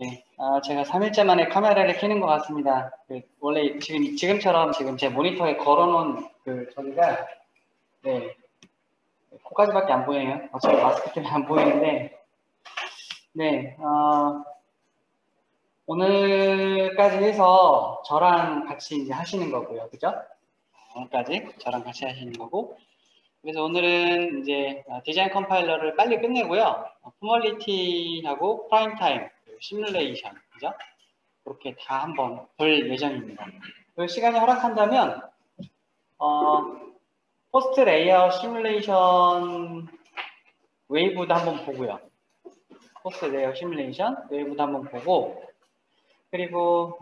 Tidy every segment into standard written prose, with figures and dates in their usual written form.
네, 제가 3일째 만에 카메라를 켜는 것 같습니다. 원래 지금처럼 지금 제 모니터에 걸어놓은 저기가, 네, 코까지밖에 안 보여요. 어차피 마스크 때문에 안 보이는데, 네, 오늘까지 해서 저랑 같이 이제 하시는 거고요. 그죠? 오늘까지 저랑 같이 하시는 거고, 그래서 오늘은 이제 디자인 컴파일러를 빨리 끝내고요. 포멀리티하고 프라임 타임, 시뮬레이션, 그죠? 그렇게 다 한번 볼 예정입니다. 시간이 허락한다면 포스트 레이아웃 시뮬레이션 웨이브도 한번 보고요. 포스트 레이아웃 시뮬레이션 웨이브도 한번 보고, 그리고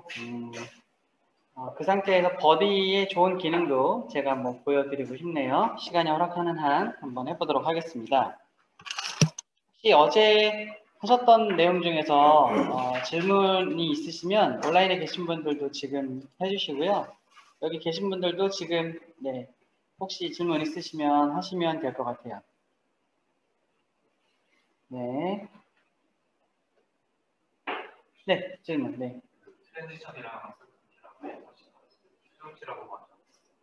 그 상태에서 버디의 좋은 기능도 제가 한번 보여드리고 싶네요. 시간이 허락하는 한 한번 해보도록 하겠습니다. 혹시 어제 하셨던 내용 중에서 질문이 있으시면 온라인에 계신 분들도 지금 해주시고요. 여기 계신 분들도 지금 혹시 질문 있으시면 하시면 될 것 같아요. 네, 질문. 네. 트랜지션이랑 수정치라고 하죠.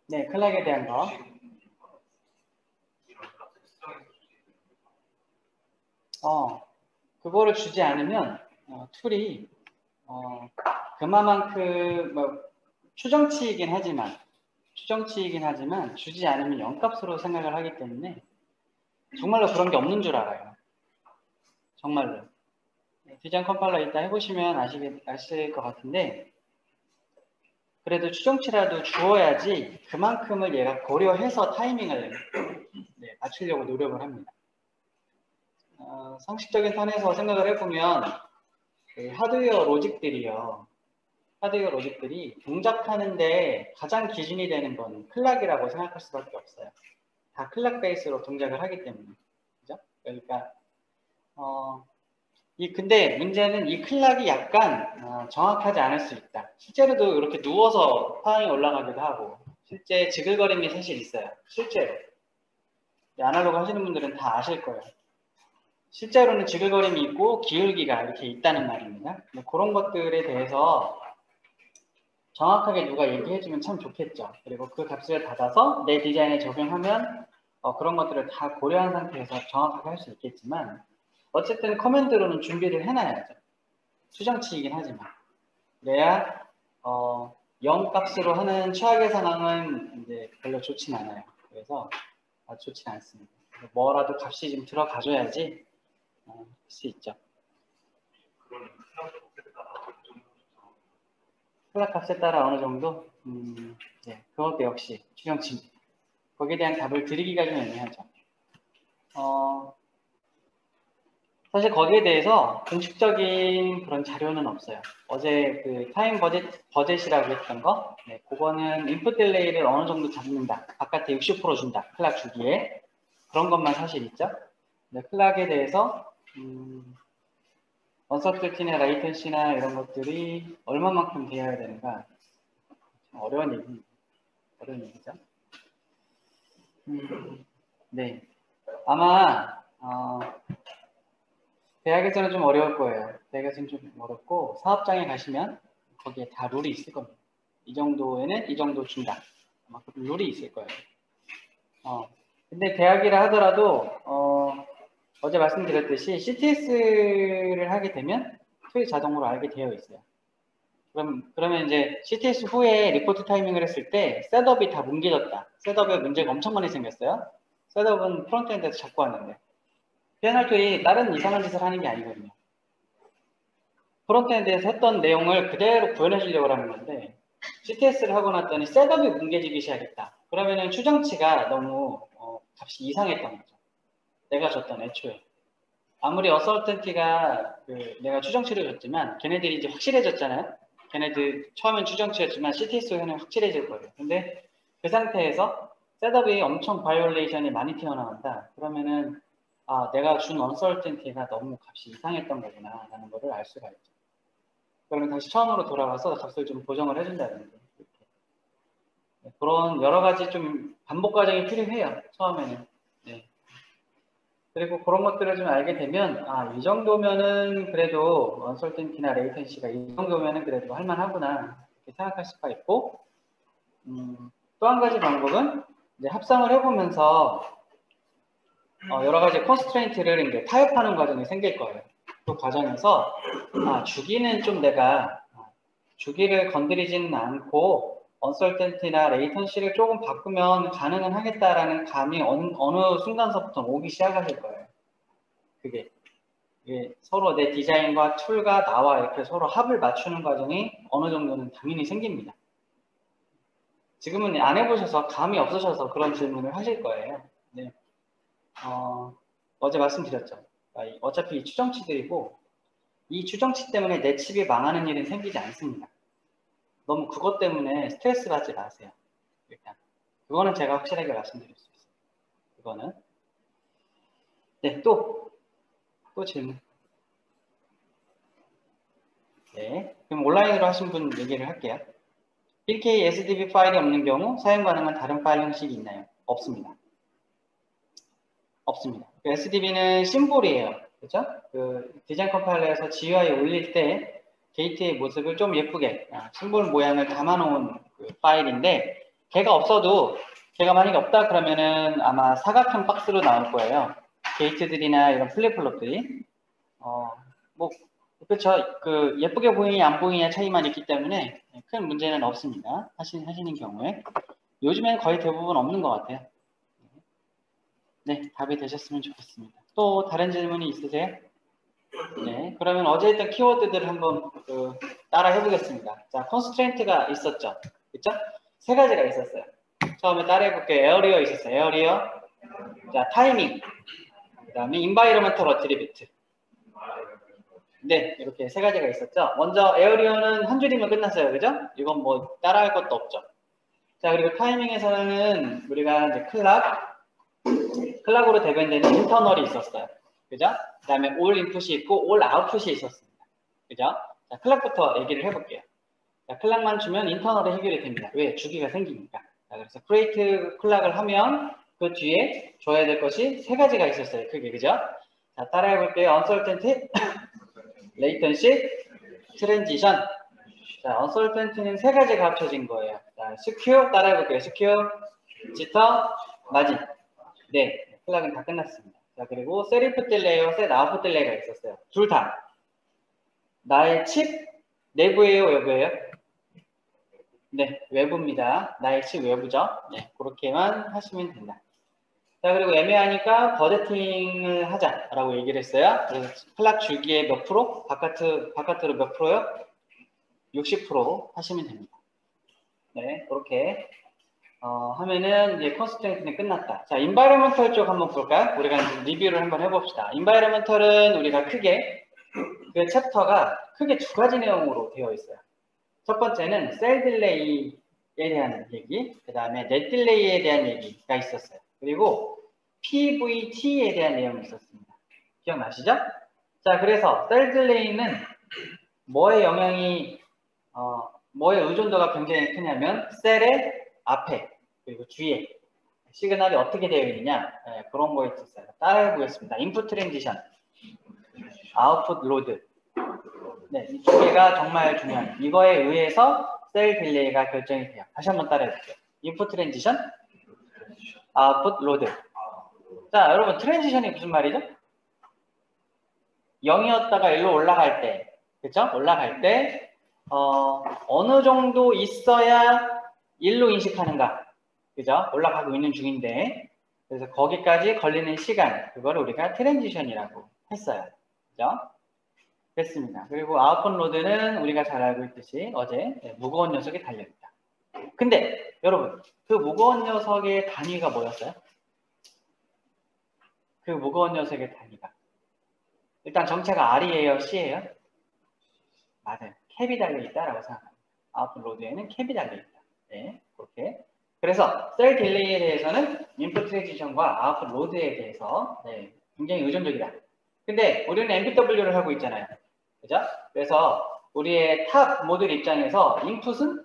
네, 클락에 대한 거. 그거를 주지 않으면 툴이 그만큼 추정치이긴 하지만 주지 않으면 0값으로 생각을 하기 때문에 정말로 그런 게 없는 줄 알아요. 정말로. 디자인 컴파일러 이따 해보시면 아실 것 같은데, 그래도 추정치라도 주어야지 그만큼을 얘가 고려해서 타이밍을 맞추려고 노력을 합니다. 상식적인 선에서 생각을 해보면 하드웨어 로직들이 동작하는데 가장 기준이 되는 건 클락이라고 생각할 수밖에 없어요. 다 클락 베이스로 동작을 하기 때문에. 그죠? 그러니까 근데 문제는 이 클락이 약간 정확하지 않을 수 있다. 실제로도 이렇게 누워서 파형이 올라가기도 하고, 실제 지글거림이 사실 있어요. 실제로. 아날로그 하시는 분들은 다 아실 거예요. 실제로는 지글거림이 있고 기울기가 이렇게 있다는 말입니다. 그런 것들에 대해서 정확하게 누가 얘기해주면 참 좋겠죠. 그리고 그 값을 받아서 내 디자인에 적용하면 그런 것들을 다 고려한 상태에서 정확하게 할 수 있겠지만, 어쨌든 커맨드로는 준비를 해놔야죠. 추정치이긴 하지만. 그래야 0 값으로 하는 최악의 상황은 이제 별로 좋진 않아요. 그래서 좋진 않습니다. 뭐라도 값이 좀 들어가줘야지 할 수 있죠. 클락 값에 따라 어느 정도? 그것도 역시 추정치입니다. 거기에 대한 답을 드리기가 좀 애매하죠. 사실 거기에 대해서 공식적인 그런 자료는 없어요. 어제 그 타임 버젯이라고 했던 거, 그거는 인풋 딜레이를 어느 정도 잡는다. 바깥에 60% 준다. 클락 주기에. 그런 것만 사실 있죠. 클락에 대해서 언서틀티나 레이턴시나 이런 것들이 얼마만큼 되어야 되는가. 어려운 얘기입니다. 어려운 얘기죠. 네. 아마 대학에서는 좀 어려울 거예요. 대학에서는 좀 어렵고, 사업장에 가시면 거기에 다 룰이 있을 겁니다. 이 정도에는 이 정도 준다. 아마 그 룰이 있을 거예요. 근데 대학이라 하더라도 어제 말씀드렸듯이 CTS를 하게 되면 툴이 자동으로 알게 되어 있어요. 그러면 이제 CTS 후에 리포트 타이밍을 했을 때 셋업이 다 뭉개졌다. 셋업에 문제가 엄청 많이 생겼어요. 셋업은 프론트엔드에서 잡고 왔는데, P&R 툴이 다른 이상한 짓을 하는 게 아니거든요. 프론트엔드에서 했던 내용을 그대로 구현해 주려고 하는 건데, CTS를 하고 났더니 셋업이 뭉개지기 시작했다. 그러면은 추정치가 너무 값이 이상했던 거죠. 내가 줬던 애초에. 아무리 어설턴티가 내가 추정치를 줬지만 걔네들이 이제 확실해졌잖아요. 걔네들 처음엔 추정치였지만 CTS 후에는 확실해질 거예요. 근데 그 상태에서 셋업이 엄청 바이올레이션이 많이 튀어나온다. 그러면은 내가 준 언설턴티가 너무 값이 이상했던 거구나 라는 거를 알 수가 있죠. 그러면 다시 처음으로 돌아가서 값을 좀 보정을 해준다든지, 그런 여러 가지 좀 반복 과정이 필요해요. 처음에는. 그리고 그런 것들을 좀 알게 되면, 아, 이 정도면은 그래도 언설텐티나 레이턴시가 이 정도면은 그래도 할만하구나. 이렇게 생각할 수가 있고, 또 한 가지 방법은 이제 합성을 해보면서 여러 가지 컨스트레인트를 이제 타협하는 과정이 생길 거예요. 그 과정에서 주기는 좀 내가 주기를 건드리지는 않고 언설텐티나 레이턴시를 조금 바꾸면 가능은 하겠다라는 감이 어느 순간서부터 오기 시작하실 거예요. 그게 서로 내 디자인과 툴과 나와 이렇게 서로 합을 맞추는 과정이 어느 정도는 당연히 생깁니다. 지금은 안 해보셔서 감이 없으셔서 그런 질문을 하실 거예요. 네. 어제 말씀드렸죠. 어차피 추정치들이고 이 추정치 때문에 내 칩이 망하는 일은 생기지 않습니다. 너무 그것 때문에 스트레스 받지 마세요. 일단 그거는 제가 확실하게 말씀드릴 수 있어요. 그거는 네, 또 질문. 네, 그럼 온라인으로 하신 분 얘기를 할게요. 1K SDB 파일이 없는 경우 사용 가능한 다른 파일 형식이 있나요? 없습니다. 없습니다. 그 SDB는 심볼이에요. 그렇죠? 그 디자인 컴파일러에서 GUI 올릴 때 게이트의 모습을 좀 예쁘게 심볼 모양을 담아놓은 그 파일인데 걔가 없어도 걔가 만약에 없다 그러면은 아마 사각형 박스로 나올 거예요. 게이트들이나 이런 플립플롭들이 뭐 그렇죠. 그 예쁘게 보이냐 안 보이냐 차이만 있기 때문에 큰 문제는 없습니다. 하시는 경우에 요즘에는 거의 대부분 없는 것 같아요. 네, 답이 되셨으면 좋겠습니다. 또 다른 질문이 있으세요? 네, 그러면 어제 했던 키워드들을 한번 따라 해보겠습니다. 자, 컨스트레인트가 있었죠. 그쵸? 세 가지가 있었어요. 처음에 따라 해볼게요. 에어리어 있었어요. 에어리어. 자, 타이밍. 그 다음에 인바이러먼털 어트리뷰트. 네, 이렇게 세 가지가 있었죠. 먼저 에어리어는 한 줄이면 끝났어요. 그죠? 이건 뭐 따라할 것도 없죠. 자, 그리고 타이밍에서는 우리가 이제 클락으로 대변되는 인터널이 있었어요. 그죠? 그 다음에 올 인풋이 있고 올 아웃풋이 있었습니다. 그죠? 자, 클락부터 얘기를 해볼게요. 자, 클락만 주면 인터널이 해결이 됩니다. 왜? 주기가 생기니까. 자, 그래서 create 클락을 하면 그 뒤에 줘야 될 것이 세 가지가 있었어요. 그게 그죠? 자, 따라해볼게요. uncertainty, latency, transition. 자, uncertainty는 세 가지가 합쳐진 거예요. 자, secure 따라해볼게요. secure, jitter, margin. 네, 클락은 다 끝났습니다. 자, 그리고 셀프 딜레이와 셋 아웃풋 딜레이가 있었어요. 둘 다. 나의 칩 내부예요, 외부예요? 네, 외부입니다. 나의 칩 외부죠. 네, 그렇게만 하시면 된다. 자, 그리고 애매하니까 버제팅을 하자라고 얘기를 했어요. 그래서 클락 주기의 몇 프로? 바깥으로 몇 프로요? 60% 하시면 됩니다. 네, 그렇게 하면은 이제 컨스트레인트는 끝났다. 자, 인바이러먼털 쪽 한번 볼까요? 우리가 이제 리뷰를 한번 해봅시다. 인바이러먼털은 우리가 크게 그 챕터가 크게 두 가지 내용으로 되어 있어요. 첫 번째는 셀 딜레이에 대한 얘기, 그 다음에 넷 딜레이에 대한 얘기가 있었어요. 그리고 PVT에 대한 내용이 있었습니다. 기억나시죠? 자, 그래서 셀 딜레이는 뭐의 영향이 뭐의 의존도가 굉장히 크냐면 셀의 앞에 그리고 뒤에 시그널이 어떻게 되어 있느냐 그런 거에 있었어요. 따라해 보겠습니다. 인풋 트랜지션, 아웃풋 로드. 네, 이 두 개가 정말 중요해요. 이거에 의해서 셀 딜레이가 결정이 돼요. 다시 한번 따라해 볼게요. 인풋 트랜지션, 아웃풋 로드. 자, 여러분 트랜지션이 무슨 말이죠? 0이었다가 1로 올라갈 때, 그렇죠? 올라갈 때 어느 정도 있어야 1로 인식하는가? 그죠? 올라가고 있는 중인데, 그래서 거기까지 걸리는 시간, 그걸 우리가 트랜지션이라고 했어요. 그죠? 됐습니다. 그리고 아웃풋 로드는 우리가 잘 알고 있듯이 어제 무거운 녀석이 달려있다. 근데 여러분, 그 무거운 녀석의 단위가 뭐였어요? 그 무거운 녀석의 단위가. 일단 정체가 R이에요? C예요? 맞아요. 캡이 달려있다라고 생각합니다. 아웃풋 로드에는 캡이 달려있다. 네, 그렇게. 그래서 셀 딜레이에 대해서는 인풋 트랜지션과 아웃풋 로드에 대해서 굉장히 의존적이다. 근데 우리는 MPW를 하고 있잖아요. 그죠? 그래서 우리의 탑 모듈 입장에서 인풋은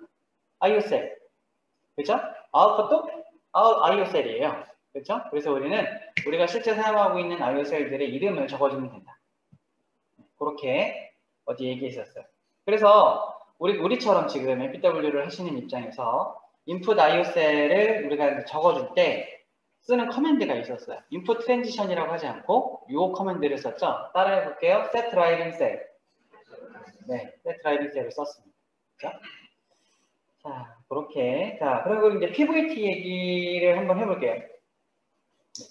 IO셀. 그죠? 아웃풋도 IO셀이에요. 그죠? 그래서 우리는 우리가 실제 사용하고 있는 IO 셀들의 이름을 적어주면 된다. 그렇게 어디 얘기했었어요. 그래서 우리처럼 지금 MPW를 하시는 입장에서 input IO 셀을 우리가 적어줄 때 쓰는 커맨드가 있었어요. input transition이라고 하지 않고 요 커맨드를 썼죠. 따라해 볼게요. set driving cell. 네, set driving cell을 썼습니다. 그렇죠? 자, 그렇게. 자, 그리고 이제 PVT 얘기를 한번 해볼게요. 네,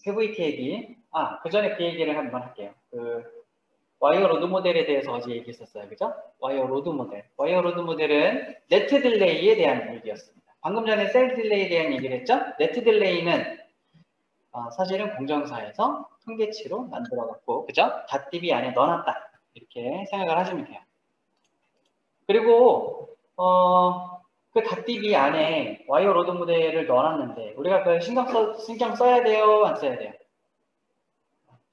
PVT 얘기. 그 전에 그 얘기를 한번 할게요. 와이어 로드 모델에 대해서 어제 얘기했었어요. 그죠? 와이어 로드 모델. 와이어 로드 모델은 네트 딜레이에 대한 얘기였습니다. 방금 전에 셀 딜레이에 대한 얘기를 했죠? 네트 딜레이는 사실은 공정사에서 통계치로 만들어갖고, 그죠? 닷DB 안에 넣어놨다. 이렇게 생각을 하시면 돼요. 그리고, 그 닷DB 안에 와이어 로드 모델을 넣어놨는데, 우리가 그걸 신경 써야 돼요? 안 써야 돼요?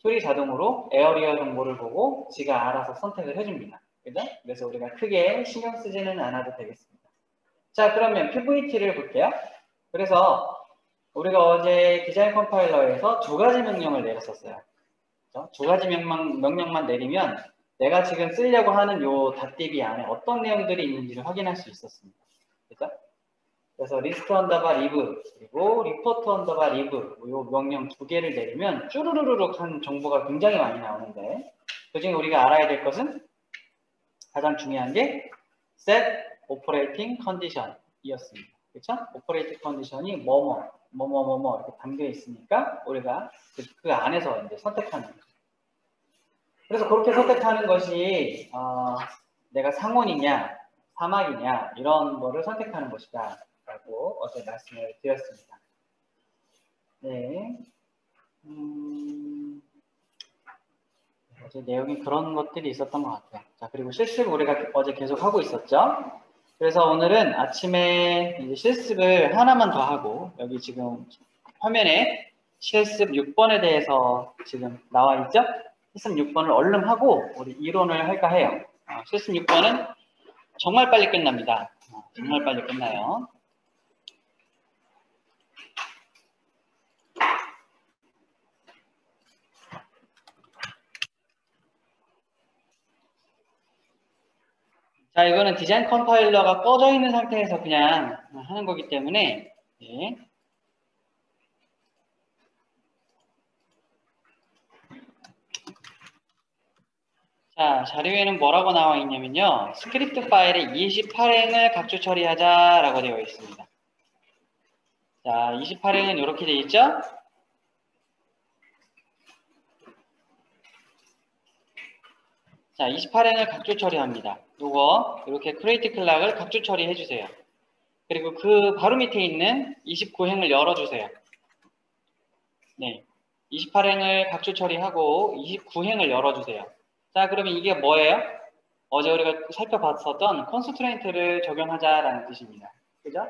툴이 자동으로 에어리어 정보를 보고 지가 알아서 선택을 해줍니다. 그죠? 그래서 우리가 크게 신경 쓰지는 않아도 되겠습니다. 자, 그러면 PVT를 볼게요. 그래서 우리가 어제 디자인 컴파일러에서 두 가지 명령을 내렸었어요. 그죠? 두 가지 명령만 내리면 내가 지금 쓰려고 하는 요 닷DB 안에 어떤 내용들이 있는지를 확인할 수 있었습니다. 그죠? 그래서 리스트 언더바 리브 그리고 리포트 언더바 리브 이 명령 두 개를 내리면 쭈루루룩 한 정보가 굉장히 많이 나오는데 그중에 우리가 알아야 될 것은 가장 중요한 게 set operating condition 이었습니다. 그렇죠? operating condition이 뭐뭐 이렇게 담겨 있으니까 우리가 그 안에서 이제 선택하는 거죠. 그래서 그렇게 선택하는 것이 내가 상온이냐 사막이냐 이런 거를 선택하는 것이다. 라고 어제 말씀을 드렸습니다. 네. 어제 내용이 그런 것들이 있었던 것 같아요. 자, 그리고 실습 우리가 어제 계속 하고 있었죠. 그래서 오늘은 아침에 이제 실습을 하나만 더 하고 여기 지금 화면에 실습 6번에 대해서 지금 나와 있죠? 실습 6번을 얼른 하고 우리 이론을 할까 해요. 실습 6번은 정말 빨리 끝납니다. 정말 빨리 끝나요. 자, 이거는 디자인 컴파일러가 꺼져 있는 상태에서 그냥 하는 거기 때문에 네. 자, 자료에는 뭐라고 나와 있냐면요. 스크립트 파일의 28행을 각주 처리하자라고 되어 있습니다. 자, 28행은 이렇게 되어 있죠? 자, 28행을 각주 처리합니다. 요거 이렇게 create 클락을 각주 처리해 주세요. 그리고 그 바로 밑에 있는 29행을 열어주세요. 네, 28행을 각주 처리하고 29행을 열어주세요. 자, 그러면 이게 뭐예요? 어제 우리가 살펴봤었던 컨스트레인트를 적용하자라는 뜻입니다. 그죠?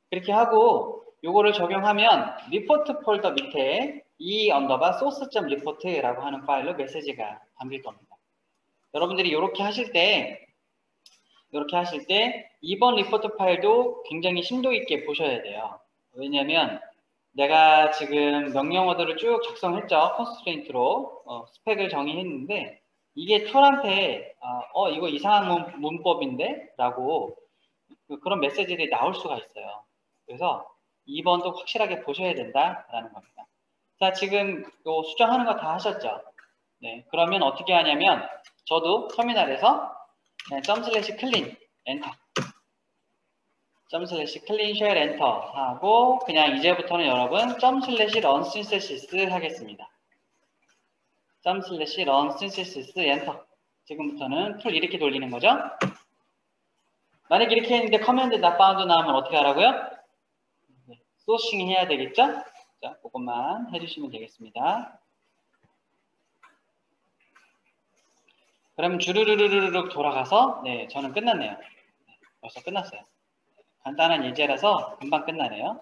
그렇게 하고 요거를 적용하면 리포트 폴더 밑에 이 언더바 source.report라고 하는 파일로 메시지가 담길 겁니다. 여러분들이 이렇게 하실 때 이번 리포트 파일도 굉장히 심도 있게 보셔야 돼요. 왜냐하면 내가 지금 명령어들을 쭉 작성했죠. 컨스트레인트로 스펙을 정의했는데 이게 툴한테 이거 이상한 문법인데? 라고 그런 메시지들이 나올 수가 있어요. 그래서 2번도 확실하게 보셔야 된다라는 겁니다. 자, 지금 요 수정하는 거 다 하셨죠? 네, 그러면 어떻게 하냐면 저도 터미널에서 점/clean 엔터 점/clean shell 엔터 하고 그냥 이제부터는 여러분 점/run synthesis 하겠습니다. 점/run synthesis 엔터. 지금부터는 툴 이렇게 돌리는 거죠. 만약 이렇게 했는데 커맨드 not found 나오면 어떻게 하라고요? 네, 소싱 해야 되겠죠? 자, 그것만 해주시면 되겠습니다. 그러면 주르르르르륵 돌아가서 네, 저는 끝났네요. 네, 벌써 끝났어요. 간단한 예제라서 금방 끝나네요.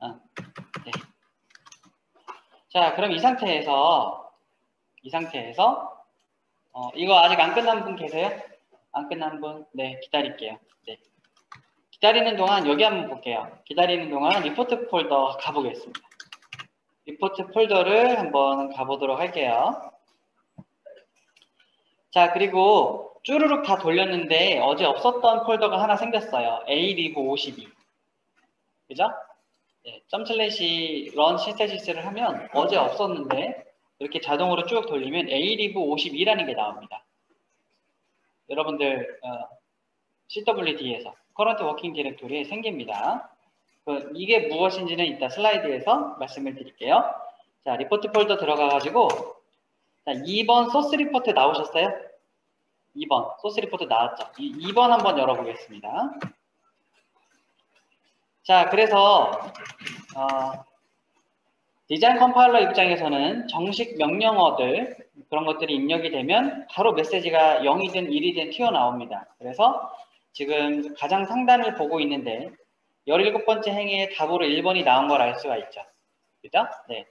네. 자, 그럼 이 상태에서 이거 아직 안 끝난 분 계세요? 안 끝난 분? 네, 기다릴게요. 네, 기다리는 동안 여기 한번 볼게요. 기다리는 동안 리포트 폴더 가보겠습니다. 리포트 폴더를 한번 가보도록 할게요. 자, 그리고 쭈루룩 다 돌렸는데 어제 없었던 폴더가 하나 생겼어요. aliv52. 그죠? 네, 점슬래시 run synthesis를 하면 어제 없었는데 이렇게 자동으로 쭉 돌리면 aliv52라는 게 나옵니다. 여러분들 CWD에서 current working directory에 생깁니다. 이게 무엇인지는 이따 슬라이드에서 말씀을 드릴게요. 자, 리포트 폴더 들어가가지고 자, 2번 소스 리포트 나오셨어요? 2번 소스 리포트 나왔죠? 2번 한번 열어보겠습니다. 자, 그래서 디자인 컴파일러 입장에서는 정식 명령어들 그런 것들이 입력이 되면 바로 메시지가 0이든 1이든 튀어나옵니다. 그래서 지금 가장 상단을 보고 있는데 17번째 행위에 답으로 1번이 나온 걸 알 수가 있죠. 그죠? 네.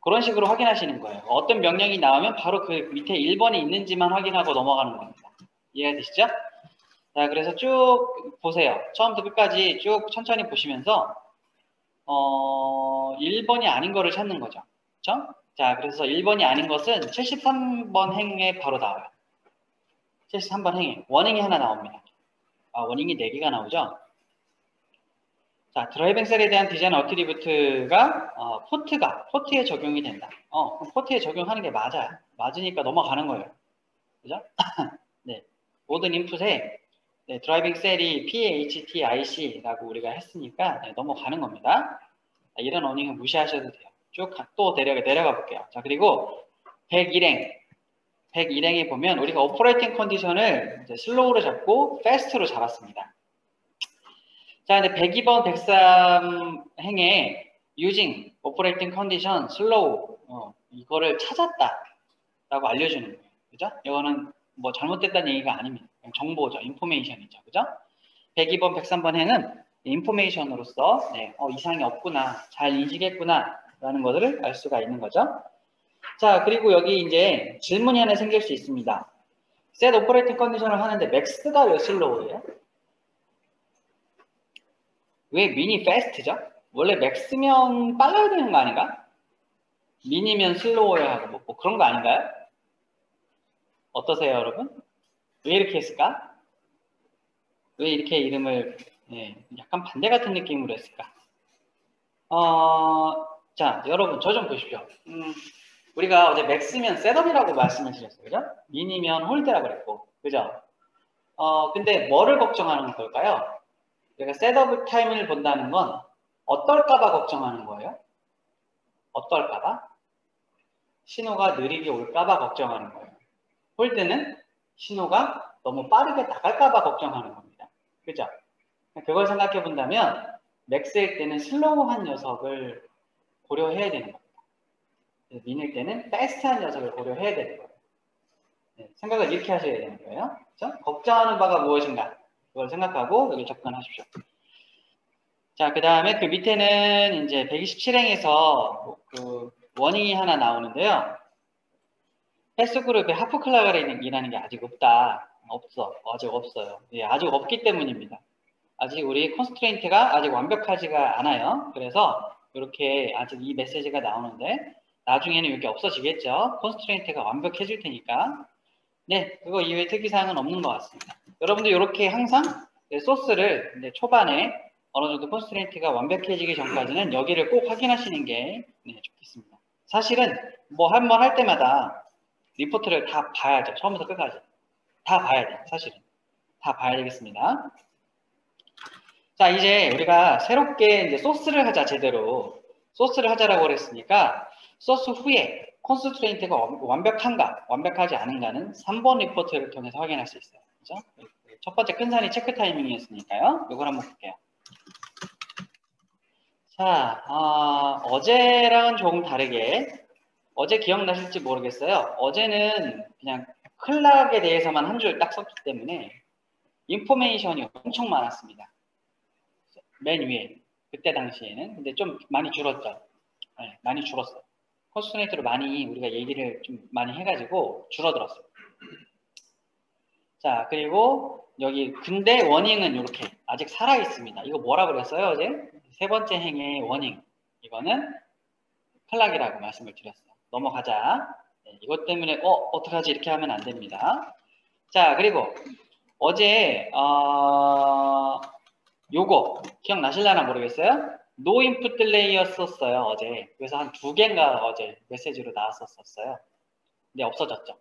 그런 식으로 확인하시는 거예요. 어떤 명령이 나오면 바로 그 밑에 1번이 있는지만 확인하고 넘어가는 겁니다. 이해가 되시죠? 자, 그래서 쭉 보세요. 처음부터 끝까지 쭉 천천히 보시면서 1번이 아닌 거를 찾는 거죠. 그렇죠? 자, 그래서 1번이 아닌 것은 73번 행에 바로 나와요. 73번 행에 워닝이 하나 나옵니다. 워닝이 4개가 나오죠. 자, 드라이빙 셀에 대한 디자인 어트리뷰트가 포트에 적용이 된다. 그럼 포트에 적용하는 게 맞아요. 맞으니까 넘어가는 거예요. 그죠? 네. 모든 인풋에 네, 드라이빙 셀이 PHTIC라고 우리가 했으니까 네, 넘어가는 겁니다. 이런 어닝은 무시하셔도 돼요. 쭉 또 내려가 볼게요. 자, 그리고 101행에 보면 우리가 오퍼레이팅 컨디션을 이제 슬로우로 잡고 패스트로 잡았습니다. 자, 근데 102번 103행에 using operating condition slow 이거를 찾았다라고 알려주는 거예요. 그죠? 이거는 뭐 잘못됐다는 얘기가 아닙니다. 정보죠. 인포메이션이죠. 그죠? 102번 103번 행은 인포메이션으로서 네, 이상이 없구나, 잘 인식했구나 라는 것을 알 수가 있는 거죠. 자, 그리고 여기 이제 질문이 하나 생길 수 있습니다. set operating condition을 하는데 max가 왜 슬로우예요? 왜 미니 패스트죠? 원래 맥스면 빨라야 되는 거 아닌가? 미니면 슬로워야 하고 뭐 그런 거 아닌가요? 어떠세요, 여러분? 왜 이렇게 했을까? 왜 이렇게 이름을 약간 반대 같은 느낌으로 했을까? 자, 여러분 저 좀 보십시오. 우리가 어제 맥스면 셋업이라고 말씀을 드렸어요. 그죠? 미니면 홀드라고 그랬고. 그죠? 근데 뭐를 걱정하는 걸까요? 우리가 셋업 타임을 본다는 건 어떨까봐 걱정하는 거예요? 어떨까봐? 신호가 느리게 올까봐 걱정하는 거예요. 홀드는 신호가 너무 빠르게 나갈까봐 걱정하는 겁니다. 그죠? 그걸 생각해 본다면 맥스일 때는 슬로우한 녀석을 고려해야 되는 겁니다. 민일 때는 패스트한 녀석을 고려해야 되는 거예요. 네, 생각을 이렇게 하셔야 되는 거예요. 그렇죠? 걱정하는 바가 무엇인가? 그걸 생각하고 여기 접근하십시오. 자, 그 다음에 그 밑에는 이제 127행에서 그 워닝이 하나 나오는데요. 패스그룹에 하프 클라그이라는 게 아직 없다. 아직 없어요. 예, 아직 없기 때문입니다. 아직 우리 컨스트레인트가 아직 완벽하지가 않아요. 그래서 이렇게 아직 이 메시지가 나오는데 나중에는 이게 없어지겠죠. 컨스트레인트가 완벽해질 테니까. 네, 그거 이외에 특이사항은 없는 것 같습니다. 여러분들 이렇게 항상 소스를 초반에 어느 정도 컨스트레인트가 완벽해지기 전까지는 여기를 꼭 확인하시는 게 좋겠습니다. 사실은 뭐 한 번 할 때마다 리포트를 다 봐야죠. 처음부터 끝까지. 다 봐야 돼요. 사실은. 다 봐야 되겠습니다. 자, 이제 우리가 새롭게 이제 소스를 하자, 제대로. 소스를 하자라고 그랬으니까, 소스 후에 컨스트레인트가 완벽한가, 완벽하지 않은가는 3번 리포트를 통해서 확인할 수 있어요. 그죠? 첫 번째 끈산이 체크 타이밍이었으니까요. 이걸 한번 볼게요. 자, 어제랑은 조금 다르게, 어제 기억나실지 모르겠어요. 어제는 그냥 클락에 대해서만 한 줄 딱 썼기 때문에 인포메이션이 엄청 많았습니다. 맨 위에 그때 당시에는. 근데 좀 많이 줄었죠. 네, 많이 줄었어요. 컨스트레인트로 많이 우리가 얘기를 좀 많이 해가지고 줄어들었어요. 자, 그리고 여기 근데 워닝은 이렇게 아직 살아 있습니다. 이거 뭐라 그랬어요 어제? 세 번째 행의 원행. 이거는 클락이라고 말씀을 드렸어요. 넘어가자. 네, 이것 때문에 어떡하지 이렇게 하면 안 됩니다. 자, 그리고 어제 요거 기억나실라나 모르겠어요? 노 인풋 딜레이였었어요 어제. 그래서 한 2개인가 어제 메시지로 나왔었어요. 근데 없어졌죠.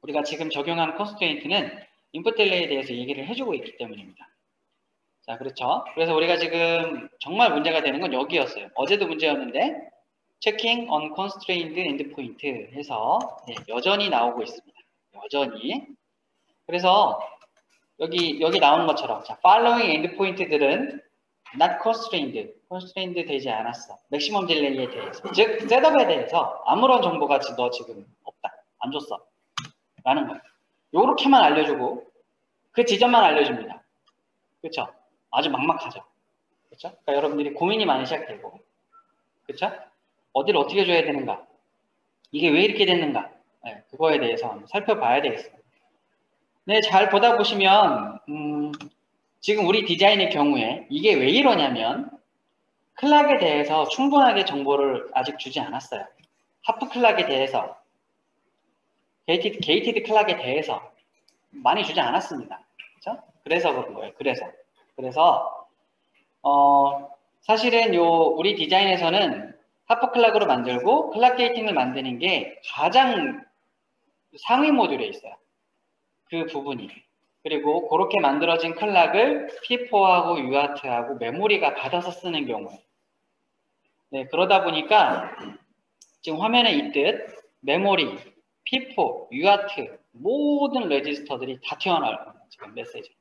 우리가 지금 적용하는 컨스트레인트는 인풋 딜레이에 대해서 얘기를 해주고 있기 때문입니다. 자, 그렇죠. 그래서 우리가 지금 정말 문제가 되는 건 여기였어요. 어제도 문제였는데 checking on constrained endpoint 해서 네, 여전히 나오고 있습니다. 여전히. 그래서 여기 나오는 것처럼 자, following endpoint들은 not constrained 되지 않았어. maximum delay에 대해서. 즉, 셋업에 대해서 아무런 정보가 너 지금 없다. 안 줬어. 라는 거예요. 요렇게만 알려주고 그 지점만 알려줍니다. 그렇죠? 아주 막막하죠. 그렇죠? 그러니까 여러분들이 고민이 많이 시작되고 그렇죠? 어디를 어떻게 줘야 되는가? 이게 왜 이렇게 됐는가? 네, 그거에 대해서 한번 살펴봐야 되겠습니다. 네, 잘 보다 보시면 지금 우리 디자인의 경우에 이게 왜 이러냐면 클락에 대해서 충분하게 정보를 아직 주지 않았어요. 하프 클락에 대해서 게이티드 클락에 대해서 많이 주지 않았습니다. 그렇죠? 그래서 그런 거예요. 그래서 사실은 우리 디자인에서는 하프 클락으로 만들고 클락 게이팅을 만드는 게 가장 상위 모듈에 있어요. 그 부분이. 그리고 그렇게 만들어진 클락을 P4하고 UART하고 메모리가 받아서 쓰는 경우에. 네, 그러다 보니까 지금 화면에 있듯 메모리, P4, UART 모든 레지스터들이 다 튀어나올 겁니다. 지금 메시지.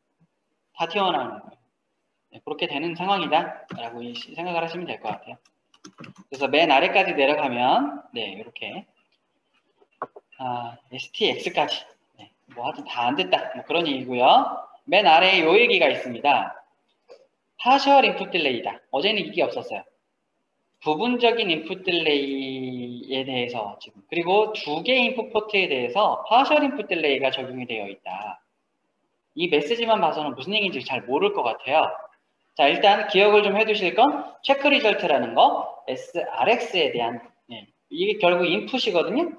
다 튀어나오는 거예요. 네, 그렇게 되는 상황이다 라고 생각을 하시면 될 것 같아요. 그래서 맨 아래까지 내려가면 네, 이렇게 STX까지 네, 뭐 하여튼 다 안 됐다 뭐 그런 얘기고요. 맨 아래에 요 얘기가 있습니다. 파셜 인풋 딜레이다. 어제는 이게 없었어요. 부분적인 인풋 딜레이에 대해서 지금 그리고 2개 인풋 포트에 대해서 파셜 인풋 딜레이가 적용이 되어 있다. 이 메시지만 봐서는 무슨 얘기인지 잘 모를 것 같아요. 자, 일단 기억을 좀 해두실 건 체크 리절트라는 거 SRX에 대한 네, 이게 결국 인풋이거든요.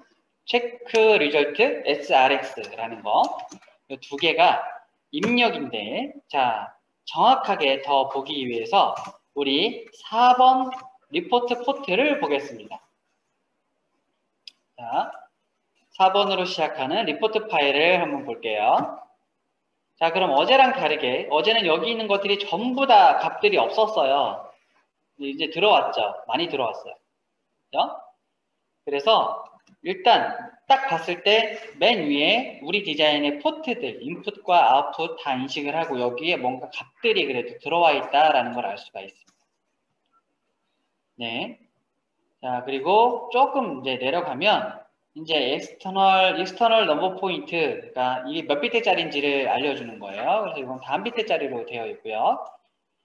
체크 리절트 SRX라는 거 이 2개가 입력인데 자 정확하게 더 보기 위해서 우리 4번 리포트 포트를 보겠습니다. 자, 4번으로 시작하는 리포트 파일을 한번 볼게요. 자, 그럼 어제랑 다르게 어제는 여기 있는 것들이 전부 다 값들이 없었어요. 이제 들어왔죠. 많이 들어왔어요. 그죠? 그래서 일단 딱 봤을 때 맨 위에 우리 디자인의 포트들, 인풋과 아웃풋 다 인식을 하고 여기에 뭔가 값들이 그래도 들어와 있다라는 걸 알 수가 있습니다. 네. 자, 그리고 조금 이제 내려가면 이제 익스터널 넘버 포인트가 이게 몇 비트짜리인지를 알려주는 거예요. 그래서 이건 단 비트짜리로 되어 있고요.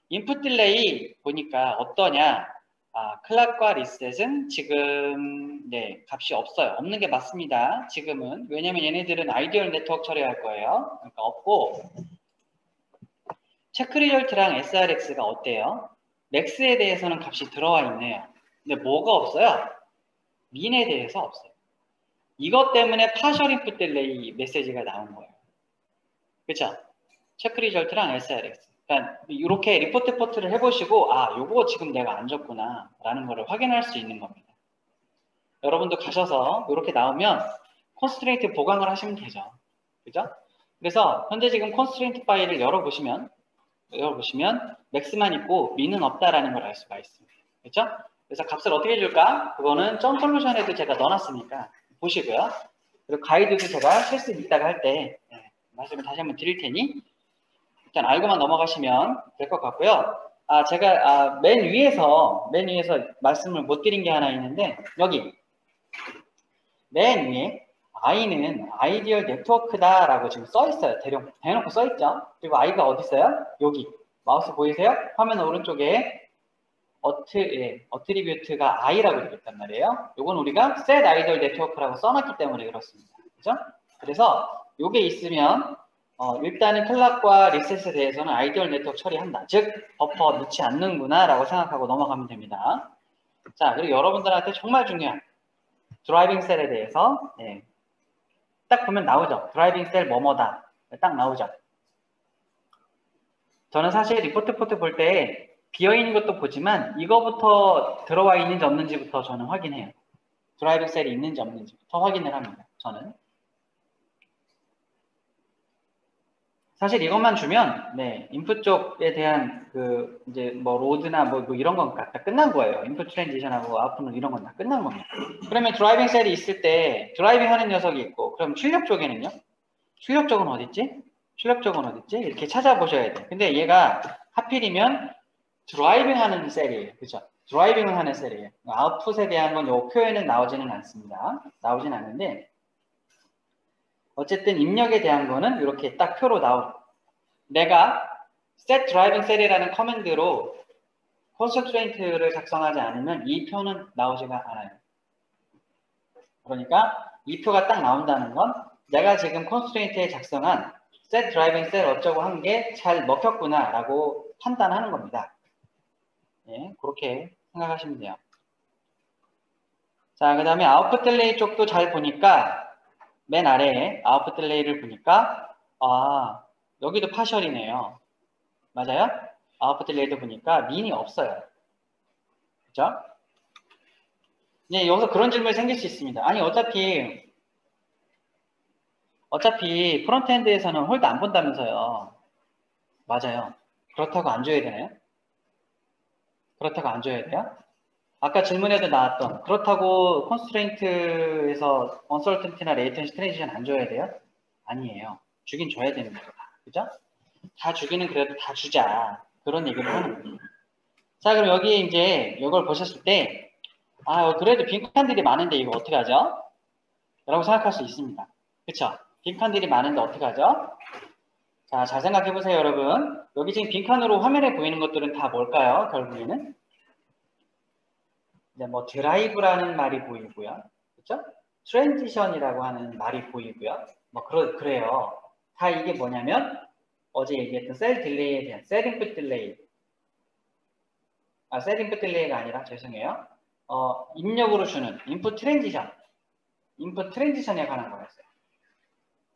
인풋 딜레이 보니까 어떠냐? 클락과 리셋은 지금 네 값이 없어요. 없는 게 맞습니다. 지금은 왜냐면 얘네들은 아이디얼 네트워크 처리할 거예요. 그러니까 없고 체크 리절트랑 SRX가 어때요? 맥스에 대해서는 값이 들어와 있네요. 근데 뭐가 없어요? 민에 대해서 없어요. 이것 때문에 파셜 인풋 딜레이 메시지가 나온 거예요. 그렇죠? 체크 리절트랑 SRX. 그러니까 이렇게 리포트 포트를 해보시고 요거 지금 내가 안 줬구나 라는 거를 확인할 수 있는 겁니다. 여러분도 가셔서 이렇게 나오면 컨스트레인트 보강을 하시면 되죠. 그죠? 그래서 현재 지금 컨스트레인트 파일을 열어보시면 맥스만 있고 민은 없다라는 걸 알 수가 있습니다. 그렇죠? 그래서 값을 어떻게 줄까? 그거는 점 솔루션에도 제가 넣어놨으니까 보시고요. 그리고 가이드도 제가 실습 이따가 할 때 말씀을 다시 한번 드릴 테니 일단 알고만 넘어가시면 될 것 같고요. 제가 맨 위에서 말씀을 못 드린 게 하나 있는데 여기 맨 위에 I는 아이디얼 네트워크다라고 지금 써 있어요. 대놓고 써 있죠. 그리고 I가 어디 있어요? 여기 마우스 보이세요? 화면 오른쪽에 어트리뷰트가 I라고 되어 있단 말이에요. 이건 우리가 set 아이디얼 네트워크라고 써놨기 때문에 그렇습니다. 그죠? 그래서 이게 있으면 일단은 클락과 리셋에 대해서는 아이디얼 네트워크 처리한다. 즉, 버퍼 넣지 않는구나 라고 생각하고 넘어가면 됩니다. 자, 그리고 여러분들한테 정말 중요한 드라이빙 셀에 대해서 딱 보면 나오죠. 드라이빙 셀 뭐뭐다. 딱 나오죠. 저는 사실 리포트 포트 볼 때 비어있는 것도 보지만 이거부터 들어와 있는지 없는지부터 저는 확인해요. 드라이빙 셀이 있는지 없는지부터 확인을 합니다. 저는. 사실 이것만 주면 인풋 쪽에 대한 이제 뭐 로드나 뭐 이런 건 다 끝난 거예요. 인풋 트랜지션하고 아웃풋 이런 건 다 끝난 겁니다. 그러면 드라이빙 셀이 있을 때 드라이빙 하는 녀석이 있고 그럼 출력 쪽에는요? 출력 쪽은 어딨지? 출력 쪽은 어딨지? 이렇게 찾아보셔야 돼요. 근데 얘가 하필이면 드라이빙 하는 셀이에요. 그죠? 드라이빙을 하는 셀이에요. 아웃풋에 대한 건 요 표에는 나오지는 않습니다. 나오진 않는데 어쨌든 입력에 대한 거는 이렇게 딱 표로 나오고 내가 set driving cell이라는 커맨드로 constraint를 작성하지 않으면 이 표는 나오지가 않아요. 그러니까 이 표가 딱 나온다는 건 내가 지금 constraint에 작성한 set driving cell 어쩌고 한 게 잘 먹혔구나 라고 판단하는 겁니다. 그렇게 생각하시면 돼요. 자, 그 다음에 아웃풋 딜레이 쪽도 잘 보니까 맨 아래에 아웃풋 딜레이를 보니까 여기도 파셜이네요. 맞아요? 아웃풋 딜레이도 보니까 민이 없어요. 그죠? 여기서 그런 질문이 생길 수 있습니다. 아니 어차피 프론트엔드에서는 홀드 안 본다면서요. 맞아요. 그렇다고 안 줘야 되나요? 그렇다고 안 줘야 돼요? 아까 질문에도 나왔던 그렇다고 컨스트레인트에서 언설턴티나 레이턴시 트랜지션 안 줘야 돼요? 아니에요. 주긴 줘야 되는 거죠. 그죠? 다 주기는 그래도 다 주자. 그런 얘기를 하는 거예요. 자, 그럼 여기 이제 이걸 보셨을 때 그래도 빈칸들이 많은데 이거 어떻게 하죠? 라고 생각할 수 있습니다. 그쵸? 빈칸들이 많은데 어떻게 하죠? 자, 잘 생각해 보세요, 여러분. 여기 지금 빈칸으로 화면에 보이는 것들은 다 뭘까요? 결국에는 이제 뭐 드라이브라는 말이 보이고요. 그쵸? 트랜지션이라고 하는 말이 보이고요. 뭐 그래요. 다 이게 뭐냐면 어제 얘기했던 셀 딜레이에 대한 셀 인풋 딜레이. 셀 인풋 딜레이가 아니라 죄송해요. 입력으로 주는 인풋 트랜지션에 관한 거였어요.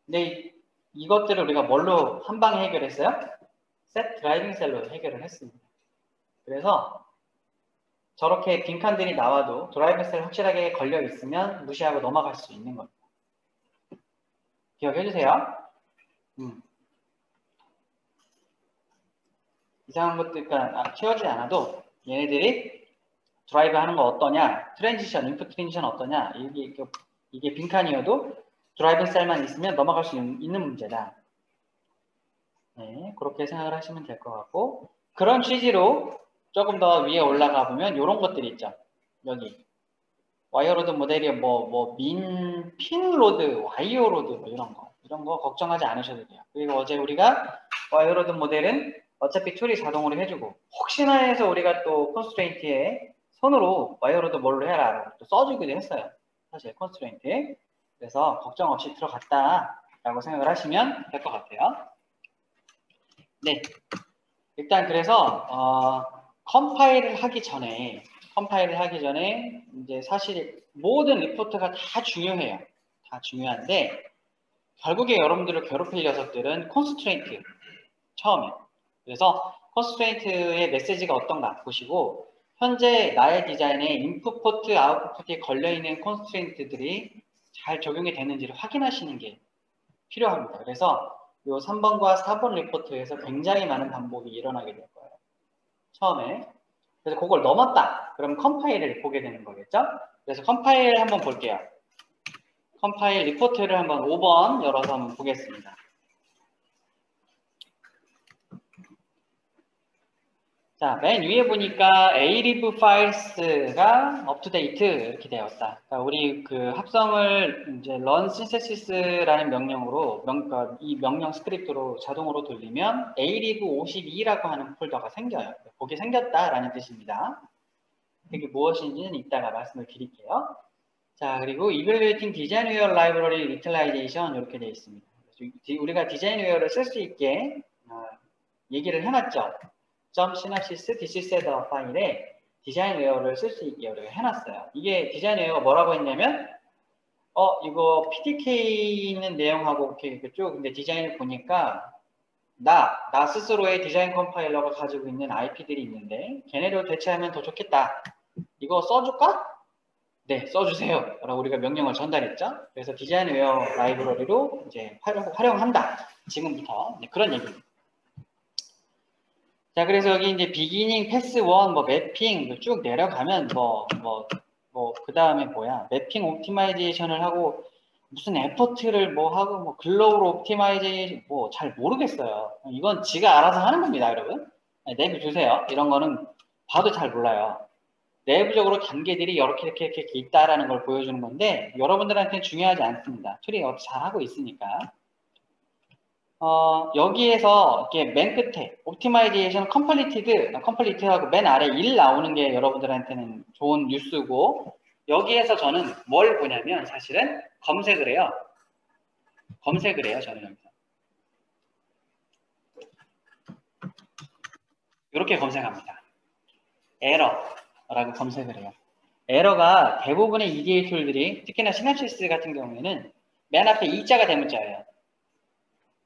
근데 이것들을 우리가 뭘로 한 방에 해결했어요? 셋 드라이빙 셀로 해결을 했습니다. 그래서 저렇게 빈칸들이 나와도 드라이빙 셀 확실하게 걸려 있으면 무시하고 넘어갈 수 있는 겁니다. 기억해 주세요. 이상한 것들, 그러니까 채워주지 않아도 얘네들이 드라이브 하는 거 어떠냐, 트랜지션, 인풋 트랜지션 어떠냐, 이게 빈칸이어도 드라이빙 셀만 있으면 넘어갈 수 있는 문제다. 그렇게 생각을 하시면 될 것 같고, 그런 취지로 조금 더 위에 올라가 보면 이런 것들이 있죠. 여기 와이어로드 모델이 핀로드, 와이어로드 이런 거 걱정하지 않으셔도 돼요. 그리고 어제 우리가 와이어로드 모델은 어차피 툴이 자동으로 해주고 혹시나 해서 우리가 또 컨스트레인트에 손으로 와이어로드 뭘로 해라 또 써주기도 했어요. 사실 컨스트레인트에. 그래서 걱정 없이 들어갔다라고 생각을 하시면 될 것 같아요. 네, 일단 그래서 컴파일을 하기 전에 이제 사실 모든 리포트가 다 중요해요. 다 중요한데 결국에 여러분들을 괴롭힐 녀석들은 컨스트레인트 처음에. 그래서 컨스트레인트의 메시지가 어떤가 보시고 현재 나의 디자인에 인풋 포트, 아웃풋 포트에 걸려있는 컨스트레인트들이 잘 적용이 되는지를 확인하시는 게 필요합니다. 그래서 이 3번과 4번 리포트에서 굉장히 많은 반복이 일어나게 될 거예요. 처음에. 그래서 그걸 넘었다. 그럼 컴파일을 보게 되는 거겠죠? 그래서 컴파일 한번 볼게요. 컴파일 리포트를 한번 5번 열어서 한번 보겠습니다. 자, 맨 위에 보니까 alive files가 up to date 이렇게 되었다. 그러니까 우리 그 합성을 이제 run synthesis라는 명령으로 이 명령 스크립트로 자동으로 돌리면 alive 52라고 하는 폴더가 생겨요. 거기 생겼다라는 뜻입니다. 그게 무엇인지는 이따가 말씀을 드릴게요. 자, 그리고 evaluating design wheel library utilization 이렇게 되어 있습니다. 우리가 디자인웨어를 쓸 수 있게 얘기를 해놨죠. .synopsys dcsetter 파일에 디자인웨어를 쓸 수 있게 우리가 해놨어요. 이게 디자인웨어가 뭐라고 했냐면 이거 PDK 있는 내용하고 이렇게 쭉 근데 디자인을 보니까 나 스스로의 디자인 컴파일러가 가지고 있는 IP들이 있는데 걔네를 대체하면 더 좋겠다. 이거 써줄까? 네, 써주세요. 라고 우리가 명령을 전달했죠. 그래서 디자인웨어 라이브러리로 이제 활용한다. 지금부터 그런 얘기입니다. 자, 그래서 여기 이제 비기닝, 패스 1, 뭐 매핑 쭉 내려가면 그 다음에 뭐야 매핑 옵티마이제이션을 하고 무슨 에포트를 뭐 하고 뭐 글로벌 옵티마이제이션 뭐 잘 모르겠어요. 이건 지가 알아서 하는 겁니다, 여러분. 내비 주세요. 이런 거는 봐도 잘 몰라요. 내부적으로 단계들이 이렇게 있다라는 걸 보여주는 건데 여러분들한테는 중요하지 않습니다. 툴이 잘 하고 있으니까. 여기에서 이렇게 맨 끝에 옵티마이제이션 컴플리트하고 맨 아래 1 나오는 게 여러분들한테는 좋은 뉴스고 여기에서 저는 뭘 보냐면 사실은 검색을 해요. 저는 여기서. 이렇게 검색합니다. 에러라고 검색을 해요. 에러가 대부분의 EDA 툴들이 특히나 시냅시스 같은 경우에는 맨 앞에 2자가 대문자예요.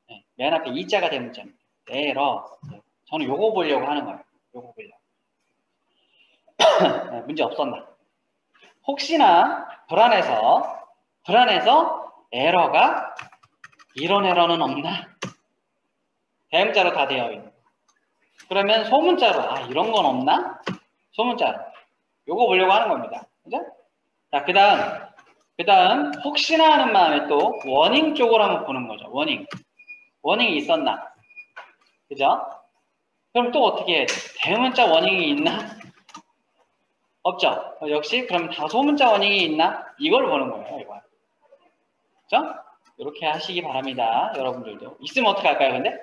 네, 맨 앞에 2자가 대문자입니다. 에러. 네, 저는 요거 보려고 하는 거예요. 요거 보려고. 네, 문제 없었나? 혹시나 불안해서 에러가 이런 에러는 없나? 대문자로 다 되어 있는. 그러면 소문자로 이런 건 없나? 소문자로. 요거 보려고 하는 겁니다. 그죠? 자, 그 다음 혹시나 하는 마음에 또 워닝 쪽으로 한번 보는 거죠. 워닝이 있었나? 그죠? 그럼 또 어떻게 해야 돼? 대문자 워닝이 있나? 없죠? 역시 그럼 다 소문자 워닝이 있나? 이걸 보는 거예요. 이거. 그죠? 이렇게 하시기 바랍니다. 여러분들도. 있으면 어떻게 할까요, 근데?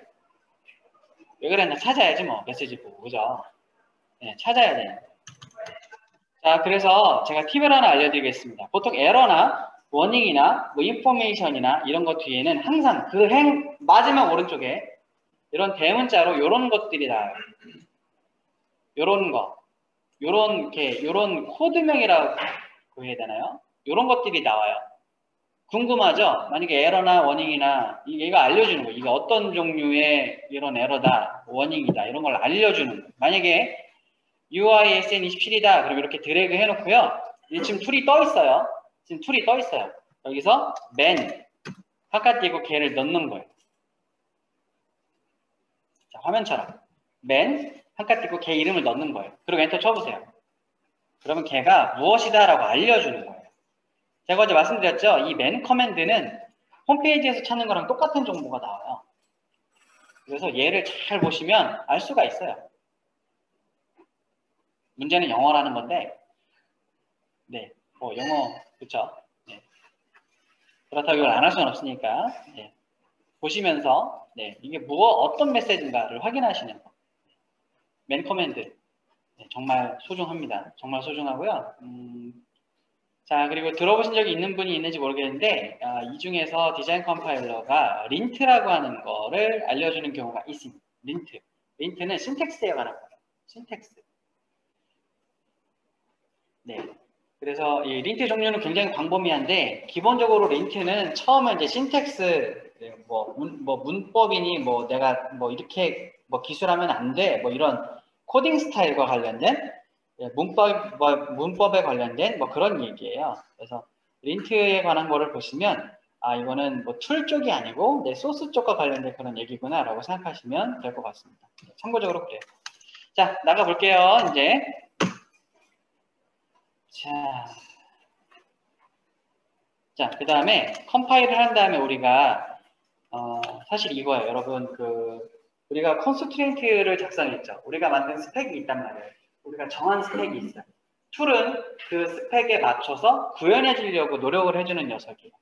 왜 그랬나? 찾아야지 뭐. 메시지 보고. 그죠? 네, 찾아야 돼요. 자, 그래서 제가 팁을 하나 알려드리겠습니다. 보통 에러나 워닝이나 뭐 인포메이션이나 이런 것 뒤에는 항상 그 마지막 오른쪽에 이런 대문자로 이런 것들이 나와요. 요런 코드명이라고 해야 되나요? 요런 것들이 나와요. 궁금하죠? 만약에 에러나 워닝이나 이거 알려주는 거예요. 이게 어떤 종류의 이런 에러다, 워닝이다 이런 걸 알려주는 거예요. 만약에 UISN27이다. 그럼 이렇게 드래그 해놓고요. 지금 툴이 떠 있어요. 여기서 맨 바깥 띄고 걔를 넣는 거예요. 자, 화면처럼 맨 바깥 띄고 걔 이름을 넣는 거예요. 그리고 엔터 쳐보세요. 그러면 걔가 무엇이다라고 알려주는 거예요. 제가 어제 말씀드렸죠. 이 맨 커맨드는 홈페이지에서 찾는 거랑 똑같은 정보가 나와요. 그래서 얘를 잘 보시면 알 수가 있어요. 문제는 영어라는 건데, 네, 뭐 영어 그렇죠. 네. 그렇다고 이걸 안 할 수는 없으니까 네. 보시면서 네, 이게 어떤 메시지인가를 확인하시는 거. 맨 커맨드 네, 정말 소중합니다. 정말 소중하고요. 자, 그리고 들어보신 적이 있는 분이 있는지 모르겠는데 이 중에서 디자인 컴파일러가 린트라고 하는 거를 알려주는 경우가 있습니다. 린트는 신텍스에 관한 거예요. 신텍스. 네. 그래서 이 린트 종류는 굉장히 광범위한데 기본적으로 린트는 처음에 이제 신텍스 문법이니 내가 이렇게 기술하면 안 돼 이런 코딩 스타일과 관련된 문법에 관련된 그런 얘기예요. 그래서 린트에 관한 거를 보시면 이거는 툴 쪽이 아니고 내 소스 쪽과 관련된 그런 얘기구나 라고 생각하시면 될 것 같습니다. 참고적으로 그래요. 자, 나가 볼게요. 이제 자, 그 다음에 컴파일을 한 다음에 우리가 사실 이거예요. 여러분 우리가 컨스트레인트를 작성했죠. 우리가 만든 스펙이 있단 말이에요. 우리가 정한 스펙이 있어요. 툴은 그 스펙에 맞춰서 구현해 주려고 노력을 해주는 녀석이에요.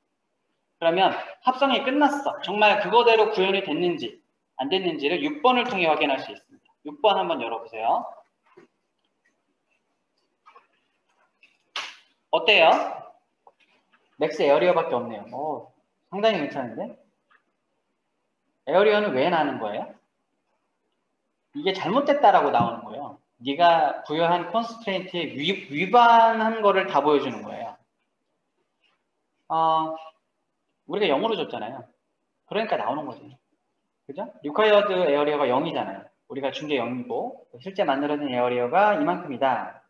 그러면 합성이 끝났어. 정말 그거대로 구현이 됐는지 안 됐는지를 6번을 통해 확인할 수 있습니다. 6번 한번 열어보세요. 어때요? 맥스 에어리어밖에 없네요. 상당히 괜찮은데? 에어리어는 왜 나는 거예요? 이게 잘못됐다라고 나오는 거예요. 네가 부여한 컨스트레인트에 위반한 거를 다 보여주는 거예요. 우리가 0으로 줬잖아요. 그러니까 나오는 거죠. 그죠? required 에어리어가 0이잖아요. 우리가 준 게 0이고 실제 만들어진 에어리어가 이만큼이다.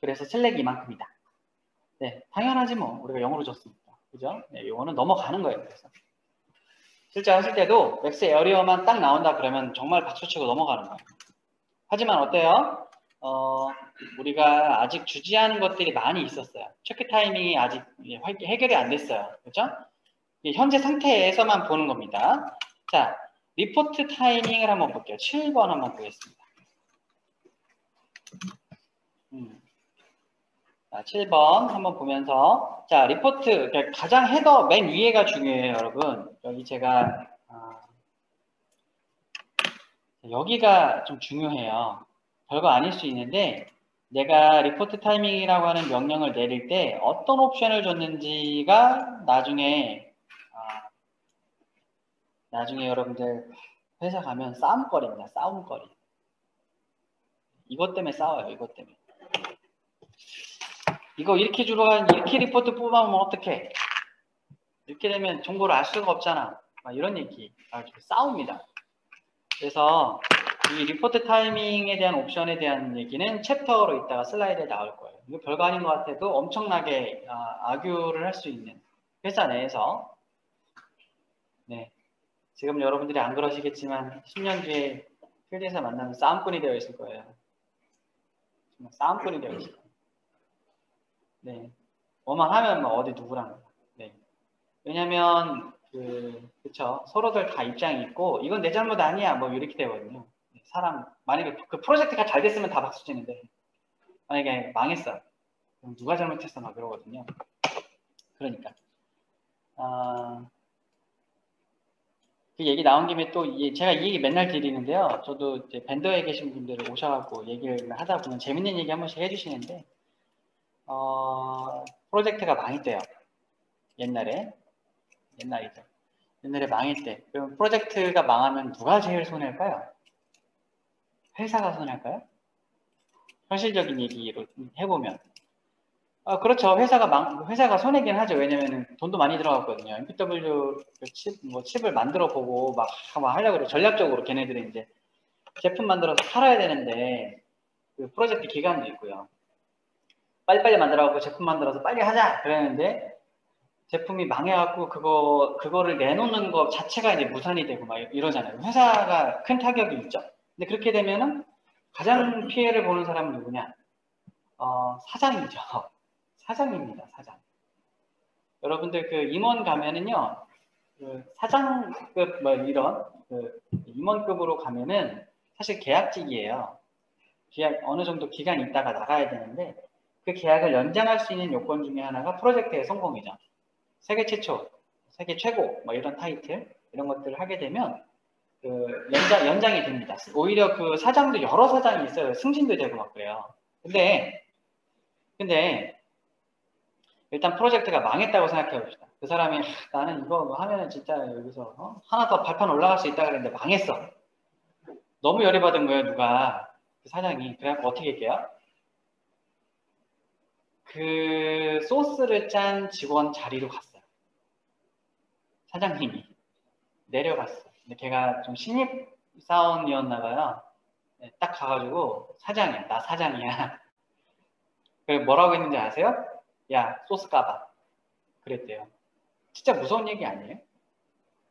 그래서 슬랙이 이만큼이다. 네, 당연하지 뭐. 우리가 0으로 줬으니까. 그죠? 네, 이거는 넘어가는 거예요. 그래서 실제 하실 때도 맥스 에어리어만 딱 나온다 그러면 정말 박수치고 넘어가는 거예요. 하지만 어때요? 우리가 아직 주지하는 것들이 많이 있었어요. 체크 타이밍이 아직 해결이 안 됐어요. 그죠? 현재 상태에서만 보는 겁니다. 자, 리포트 타이밍을 한번 볼게요. 7번 한번 보겠습니다. 자, 7번 한번 보면서 자, 리포트 가장 헤더 맨 위에가 중요해요, 여러분. 여기 제가 여기가 좀 중요해요. 별거 아닐 수 있는데 내가 리포트 타이밍이라고 하는 명령을 내릴 때 어떤 옵션을 줬는지가 나중에 여러분들 회사 가면 싸움거리입니다. 싸움거리. 이것 때문에 싸워요. 이것 때문에. 이거 이렇게 이렇게 리포트 뽑아오면 어떡해? 이렇게 되면 정보를 알 수가 없잖아. 막 이런 얘기. 싸웁니다. 그래서 이 리포트 타이밍에 대한 옵션에 대한 얘기는 챕터로 이따가 슬라이드에 나올 거예요. 이거 별거 아닌 것 같아도 엄청나게 아규를 할 수 있는 회사 내에서 네. 지금 여러분들이 안 그러시겠지만 10년 뒤에 필드에서 만나면 싸움꾼이 되어 있을 거예요. 정말 싸움꾼이 되어 있을 거예요. 네. 뭐만 하면 뭐 어디 누구랑. 네. 왜냐면 그쵸. 서로들 다 입장이 있고 이건 내 잘못 아니야 뭐 이렇게 되거든요. 만약에 그 프로젝트가 잘 됐으면 다 박수 치는데 만약에 망했어. 그럼 누가 잘못했어 막 그러거든요. 그러니까 그 얘기 나온 김에 또 제가 이 얘기 맨날 드리는데요. 저도 이제 밴더에 계신 분들 오셔갖고 얘기를 하다 보면 재밌는 얘기 한 번씩 해주시는데 프로젝트가 망했대요. 옛날이죠. 옛날에 망했대. 그럼 프로젝트가 망하면 누가 제일 손해일까요? 회사가 손해일까요? 현실적인 얘기로 해보면. 그렇죠. 회사가 손해긴 하죠. 왜냐면은 돈도 많이 들어갔거든요. MPW 칩을 만들어 보고 막 하려고 그래. 전략적으로 걔네들이 이제 제품 만들어서 팔아야 되는데 그 프로젝트 기간도 있고요. 빨리빨리 만들어갖고 제품 만들어서 빨리 하자 그랬는데 제품이 망해갖고 그거를 내놓는 것 자체가 이제 무산이 되고 막 이러잖아요. 회사가 큰 타격이 있죠. 근데 그렇게 되면은 가장 피해를 보는 사람은 누구냐? 사장이죠. 사장입니다. 사장. 여러분들 그 임원 가면은요, 그 사장급 뭐 이런 임원급으로 가면은 사실 계약직이에요. 어느 정도 기간 있다가 나가야 되는데 그 계약을 연장할 수 있는 요건 중에 하나가 프로젝트의 성공이죠. 세계 최초, 세계 최고 뭐 이런 타이틀 이런 것들을 하게 되면 그 연장이 됩니다. 오히려 그 사장도 여러 사장이 있어요. 승진도 되고 막 그래요. 근데 일단 프로젝트가 망했다고 생각해 봅시다. 그 사람이 나는 이거 뭐 하면은 진짜 여기서 하나 더 발판 올라갈 수 있다 그랬는데 망했어. 너무 열이 받은 거예요. 누가 그 사장이. 그래갖고 어떻게 할게요? 그 소스를 짠 직원 자리로 갔어요. 사장님이 내려갔어. 근데 걔가 좀 신입 사원이었나 봐요. 네, 딱 가가지고 사장이야. 나 사장이야. 그래 뭐라고 했는지 아세요? 야 소스 까봐. 그랬대요. 진짜 무서운 얘기 아니에요?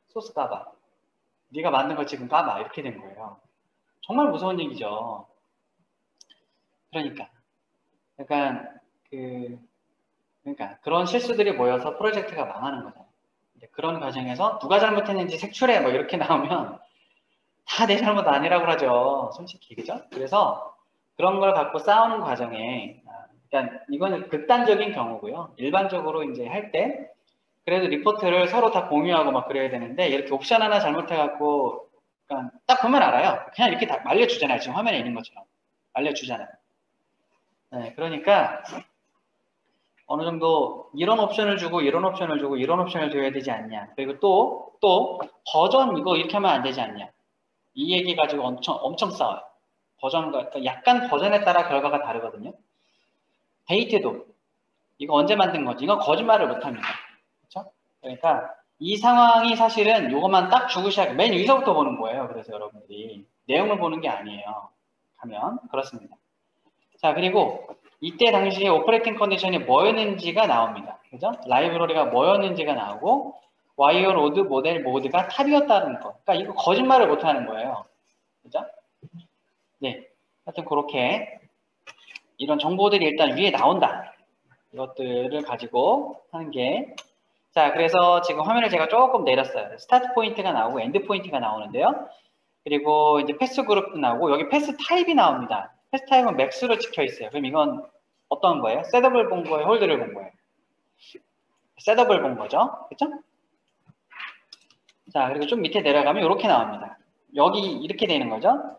소스 까봐. 네가 만든 거 지금 까봐. 이렇게 된 거예요. 정말 무서운 얘기죠. 그러니까 약간 그러니까 그런 실수들이 모여서 프로젝트가 망하는 거잖아요. 그런 과정에서 누가 잘못했는지 색출해 뭐 이렇게 나오면 다 내 잘못 아니라고 하죠. 솔직히 그죠? 그래서 그런 걸 갖고 싸우는 과정에 그러니까 이거는 극단적인 경우고요. 일반적으로 이제 할 때 그래도 리포트를 서로 다 공유하고 막 그래야 되는데 이렇게 옵션 하나 잘못해갖고 그러니까 딱 보면 알아요. 그냥 이렇게 다 알려주잖아요. 지금 화면에 있는 것처럼 알려주잖아요. 네, 그러니까 어느 정도 이런 옵션을 주고 이런 옵션을 주고 이런 옵션을 줘야 되지 않냐. 그리고 또 버전 이거 이렇게 하면 안 되지 않냐. 이 얘기 가지고 엄청 싸워요. 그러니까 약간 버전에 따라 결과가 다르거든요. 데이트도 이거 언제 만든 거지? 이건 거짓말을 못 합니다. 그렇죠? 그러니까 이 상황이 사실은 이것만 딱 주고 맨 위서부터 보는 거예요. 그래서 여러분들이 내용을 보는 게 아니에요. 하면 그렇습니다. 자, 그리고 이때 당시에 오퍼레이팅 컨디션이 뭐였는지가 나옵니다. 그죠? 라이브러리가 뭐였는지가 나오고 와이어 로드 모델 모드가 탑이었다는 거. 그러니까 이거 거짓말을 못 하는 거예요. 그죠? 네. 하여튼 그렇게 이런 정보들이 일단 위에 나온다. 이것들을 가지고 하는 게. 자, 그래서 지금 화면을 제가 조금 내렸어요. 스타트 포인트가 나오고 엔드 포인트가 나오는데요. 그리고 이제 패스 그룹도 나오고 여기 패스 타입이 나옵니다. 패스 타입은 맥스로 찍혀 있어요. 그럼 이건 어떤 거예요? 셋업을 본 거예요? 홀드를 본 거예요? 셋업을 본 거죠. 그렇죠? 자, 그리고 좀 밑에 내려가면 이렇게 나옵니다. 여기 이렇게 되는 거죠.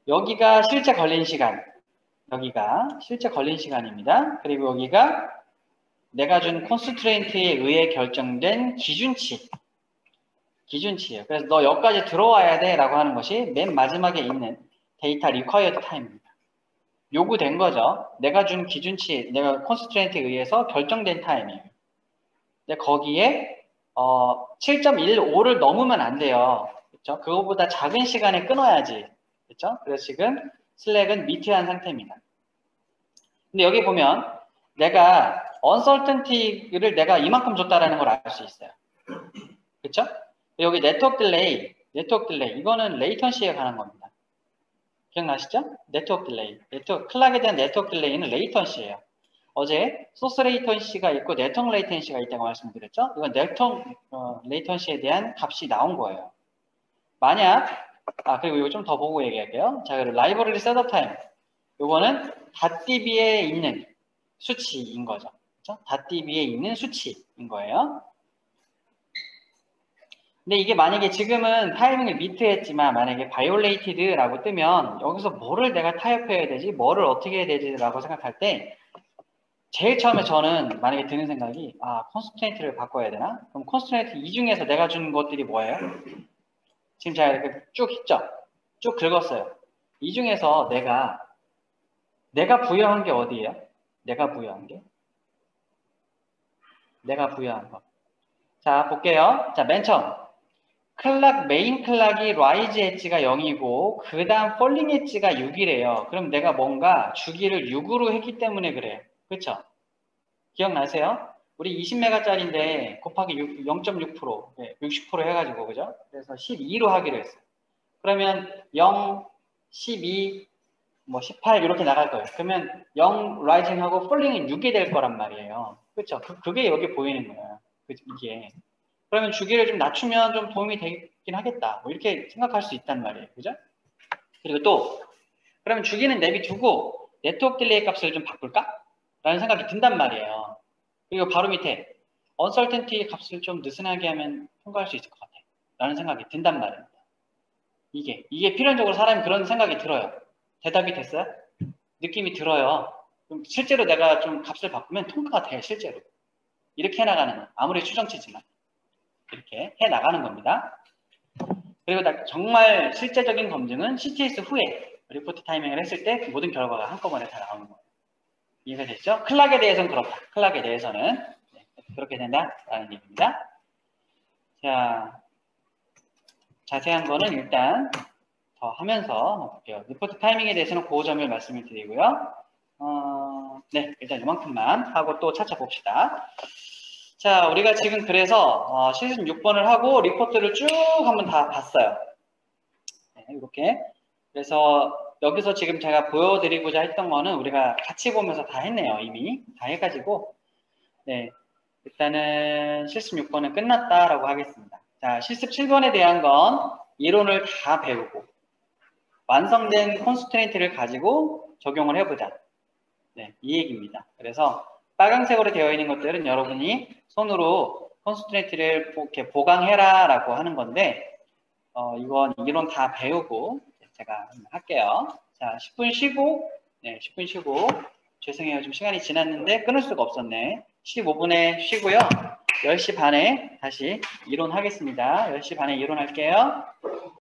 여기가 실제 걸린 시간. 여기가 실제 걸린 시간입니다. 그리고 여기가 내가 준 컨스트레인트에 의해 결정된 기준치예요. 그래서 너 여기까지 들어와야 돼 라고 하는 것이 맨 마지막에 있는 데이터 required time입니다. 요구된 거죠. 내가 준 기준치, 내가 컨스트레인트에 의해서 결정된 타임이에요. 근데 거기에 7.15를 넘으면 안 돼요. 그렇죠? 그거보다 작은 시간에 끊어야지. 그렇죠? 그래서 지금 슬랙은 미트한 상태입니다. 근데 여기 보면 내가 uncertainty를 내가 이만큼 줬다라는 걸 알 수 있어요. 그렇죠? 여기 네트워크 딜레이 이거는 레이턴시에 관한 겁니다. 기억나시죠? 네트워크 딜레이, 클락에 대한 네트워크 딜레이는 레이턴시예요. 어제 소스 레이턴시가 있고 네트워크 레이턴시가 있다고 말씀드렸죠? 이건 네트워크 레이턴시에 대한 값이 나온 거예요. 만약 그리고 이거 좀 더 보고 얘기할게요. 자, 그리고 라이브러리 셋업 타임 이거는 닷db에 있는 수치인 거죠. 그렇죠? 닷db에 있는 수치인 거예요. 근데 이게 만약에 지금은 타이밍을 미트했지만 만약에 바이올레이티드라고 뜨면 여기서 뭐를 내가 타협해야 되지? 뭐를 어떻게 해야 되지? 라고 생각할 때 제일 처음에 저는 만약에 드는 생각이 컨스트레인트를 바꿔야 되나? 그럼 컨스트레인트 이 중에서 내가 준 것들이 뭐예요? 지금 제가 이렇게 쭉 했죠? 쭉 긁었어요. 이 중에서 내가 부여한 게 어디예요? 내가 부여한 거. 자, 볼게요. 자, 맨 처음. 메인 클락이 라이즈 엣지가 0이고 그 다음 폴링 엣지가 6이래요. 그럼 내가 뭔가 주기를 6으로 했기 때문에 그래요. 그렇죠? 기억나세요? 우리 20메가짜리인데 곱하기 0.6%, 60% 해가지고 그죠? 그래서 12로 하기로 했어요. 그러면 0, 12, 18 이렇게 나갈 거예요. 그러면 0 라이징하고 폴링은 6이 될 거란 말이에요. 그렇죠? 그게 여기 보이는 거예요. 이게. 그러면 주기를 좀 낮추면 좀 도움이 되긴 하겠다. 이렇게 생각할 수 있단 말이에요. 그죠? 그리고 또, 그러면 주기는 내비두고 네트워크 딜레이 값을 좀 바꿀까? 라는 생각이 든단 말이에요. 그리고 바로 밑에 uncertainty 값을 좀 느슨하게 하면 통과할 수 있을 것 같아. 라는 생각이 든단 말입니다. 이게 필연적으로 사람이 그런 생각이 들어요. 대답이 됐어요? 느낌이 들어요. 그럼 실제로 내가 좀 값을 바꾸면 통과가 돼요. 실제로. 이렇게 해나가는 거. 아무리 추정치지만. 이렇게 해나가는 겁니다. 그리고 정말 실제적인 검증은 CTS 후에 리포트 타이밍을 했을 때 그 모든 결과가 한꺼번에 다 나오는 거예요. 이해가 됐죠? 클락에 대해서는 그렇다. 클락에 대해서는 그렇게 된다라는 얘기입니다. 자, 자세한 거는 일단 더 하면서 볼게요. 리포트 타이밍에 대해서는 그 점을 말씀을 드리고요. 네, 일단 이만큼만 하고 또 차차 봅시다. 자, 우리가 지금 그래서 시즌 6번을 하고 리포트를 쭉 한번 다 봤어요. 네, 이렇게. 그래서 여기서 지금 제가 보여드리고자 했던 거는 우리가 같이 보면서 다 했네요. 이미 다 해가지고 네, 일단은 실습 6번은 끝났다라고 하겠습니다. 자, 실습 7번에 대한 건 이론을 다 배우고 완성된 컨스트레인트를 가지고 적용을 해보자. 네, 이 얘기입니다. 그래서 빨간색으로 되어 있는 것들은 여러분이 손으로 컨스트레인트를 이렇게 보강해라 라고 하는 건데 이건 이론 다 배우고 제가 할게요. 자, 10분 쉬고 네, 10분 쉬고 죄송해요. 좀 시간이 지났는데 끊을 수가 없었네. 15분에 쉬고요. 10시 반에 다시 이론하겠습니다. 10시 반에 이론할게요.